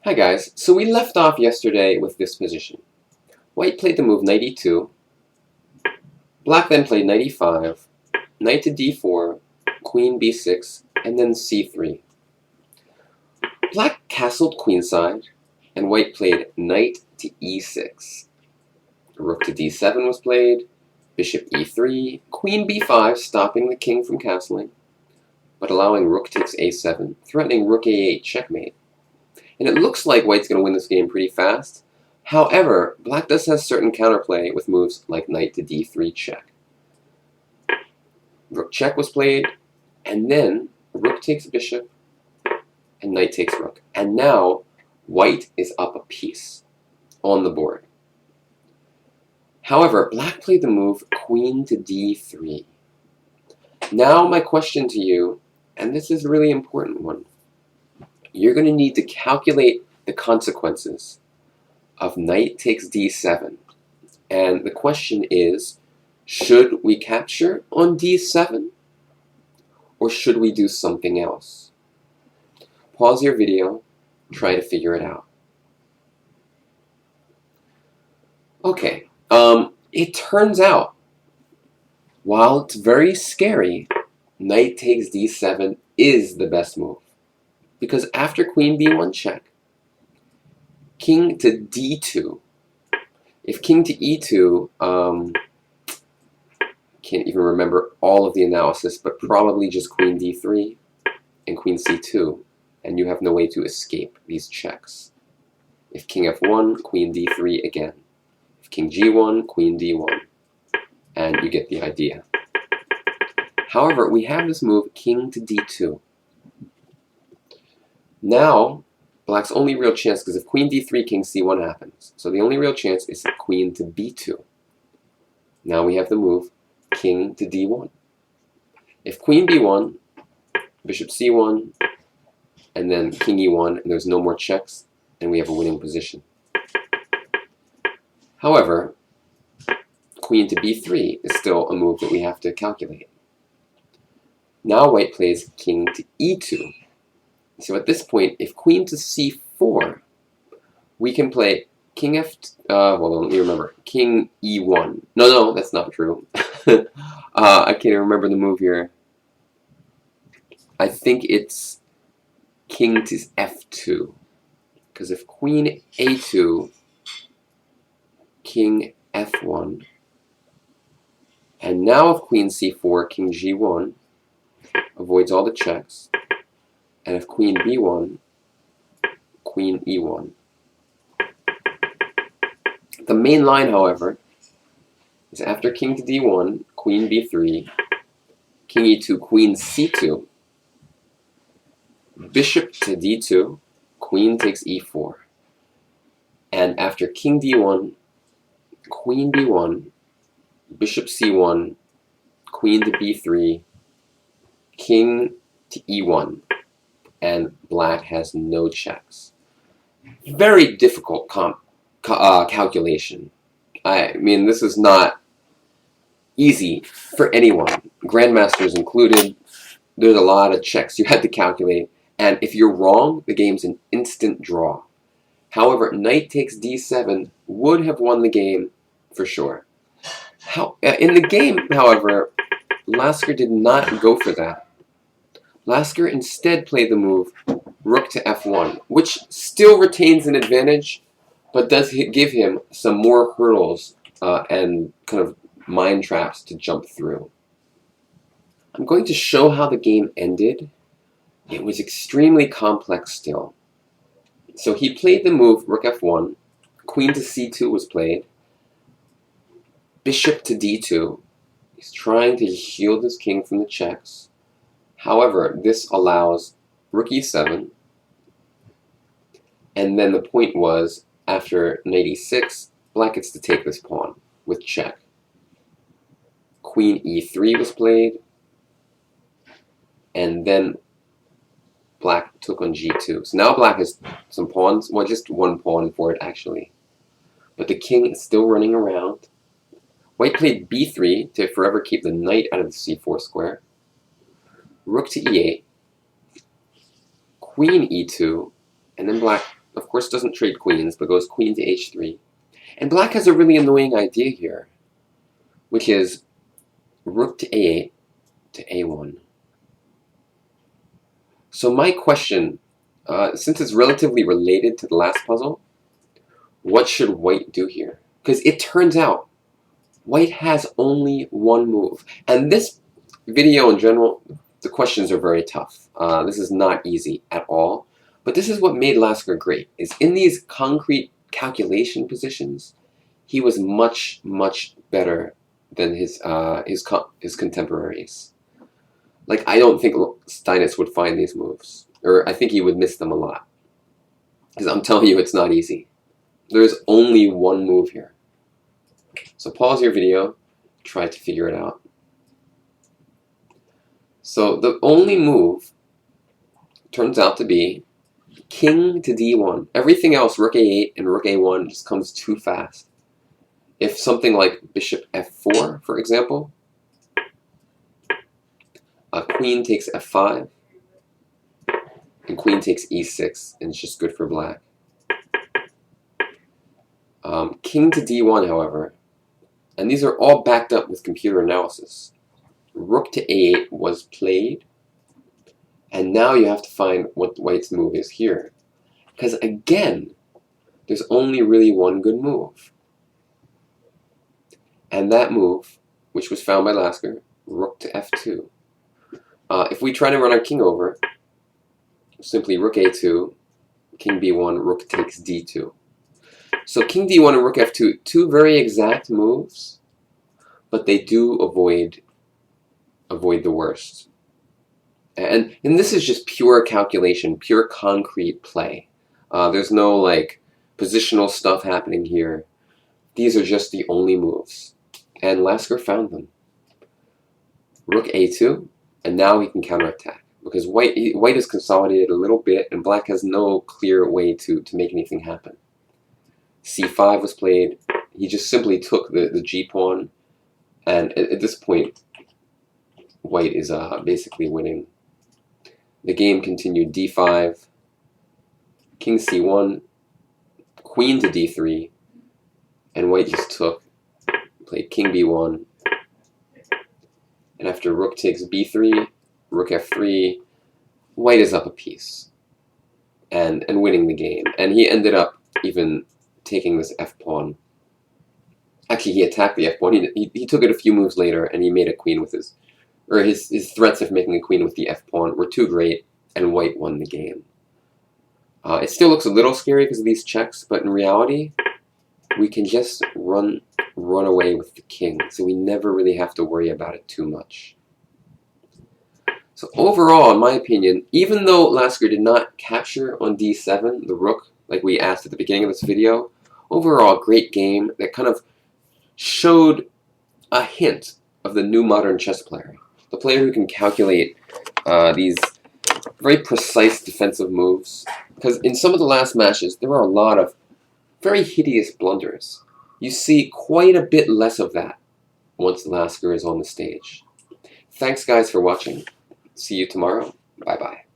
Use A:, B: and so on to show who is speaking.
A: Hi guys, so we left off yesterday with this position. White played the move knight e2, black then played knight e5, knight to d4, queen b6, and then c3. Black castled queenside, and white played knight to e6. Rook to d7 was played, bishop e3, queen b5, stopping the king from castling, but allowing rook takes a7, threatening rook a8 checkmate. And it looks like white's going to win this game pretty fast. However, black does have certain counterplay with moves like knight to d3 check. Rook check was played, and then rook takes bishop, and knight takes rook. And now white is up a piece on the board. However, black played the move queen to d3. Now my question to you, and this is a really important one, you're going to need to calculate the consequences of knight takes d7. And the question is, should we capture on d7? Or should we do something else? Pause your video, try to figure it out. Okay, it turns out, while it's very scary, knight takes d7 is the best move. Because after queen b1 check, king to d2, if king to e2, can't even remember all of the analysis, but probably just queen d3 and queen c2, and you have no way to escape these checks. If king f1, queen d3 again. If king g1, queen d1, and you get the idea. However, we have this move, king to d2. Now, black's only real chance, because if queen d3, king c1 happens. So the only real chance is queen to b2. Now we have the move, king to d1. If queen b1, bishop c1, and then king e1, and there's no more checks, then we have a winning position. However, queen to b3 is still a move that we have to calculate. Now white plays king to e2. So at this point, if queen to c4, we can play king f. Hold on, let me remember. King e1. No, that's not true. I can't remember the move here. I think it's king to f2. Because if queen a2, king f1, and now if queen c4, king g1, avoids all the checks. And if queen b1, queen e1. The main line, however, is after king to d1, queen b3, king e2, queen c2, bishop to d2, queen takes e4. And after king d1, queen b1, bishop c1, queen to b3, king to e1. And black has no checks. Very difficult calculation. I mean, this is not easy for anyone, grandmasters included. There's a lot of checks you had to calculate, and if you're wrong, the game's an instant draw. However, knight takes d7 would have won the game for sure. In the game, however, Lasker did not go for that. Lasker instead played the move rook to f1, which still retains an advantage, but does give him some more hurdles and kind of mind traps to jump through. I'm going to show how the game ended. It was extremely complex still. So he played the move rook f1, queen to c2 was played, bishop to d2. He's trying to shield his king from the checks. However, this allows rook e7, and then the point was, after knight e6, black gets to take this pawn with check. Queen e3 was played, and then black took on g2. So now black has some pawns, well, just one pawn for it actually. But the king is still running around. White played b3 to forever keep the knight out of the c4 square. Rook to e8, queen e2, and then black of course, doesn't trade queens, but goes queen to h3. And black has a really annoying idea here, which is rook to a8 to a1. So my question, since it's relatively related to the last puzzle, what should white do here? Because it turns out white has only one move. And this video in general, the questions are very tough. This is not easy at all. But this is what made Lasker great, is in these concrete calculation positions, he was much, much better than his contemporaries. Like, I don't think Steinitz would find these moves, or I think he would miss them a lot. Because I'm telling you, it's not easy. There's only one move here. So pause your video, try to figure it out. So the only move turns out to be king to d1. Everything else, rook a8 and rook a1, just comes too fast. If something like bishop f4, for example, queen takes f5, and queen takes e6, and it's just good for black. King to d1, however, and these are all backed up with computer analysis. Rook to a8 was played, and now you have to find what white's move is here. Because again, there's only really one good move. And that move, which was found by Lasker, rook to f2. If we try to run our king over, simply rook a2, king b1, rook takes d2. So king d1 and rook f2, two very exact moves, but they do avoid the worst. And this is just pure calculation, pure concrete play. There's no like positional stuff happening here. These are just the only moves. And Lasker found them. Rook a2, and now he can counterattack. Because white is consolidated a little bit, and black has no clear way to make anything happen. c5 was played. He just simply took the g-pawn, and at this point, white is basically winning. The game continued d5, king c1, queen to d3, and white just took, played king b1, and after rook takes b3, rook f3, white is up a piece and winning the game. And he ended up even taking this f-pawn. Actually, he attacked the f-pawn. He took it a few moves later, and he made a queen with his threats of making a queen with the f-pawn were too great, and white won the game. It still looks a little scary because of these checks, but in reality, we can just run away with the king, so we never really have to worry about it too much. So overall, in my opinion, even though Lasker did not capture on d7 the rook, like we asked at the beginning of this video, overall, great game that kind of showed a hint of the new modern chess player. The player who can calculate these very precise defensive moves. Because in some of the last matches, there were a lot of very hideous blunders. You see quite a bit less of that once Lasker is on the stage. Thanks, guys, for watching. See you tomorrow. Bye-bye.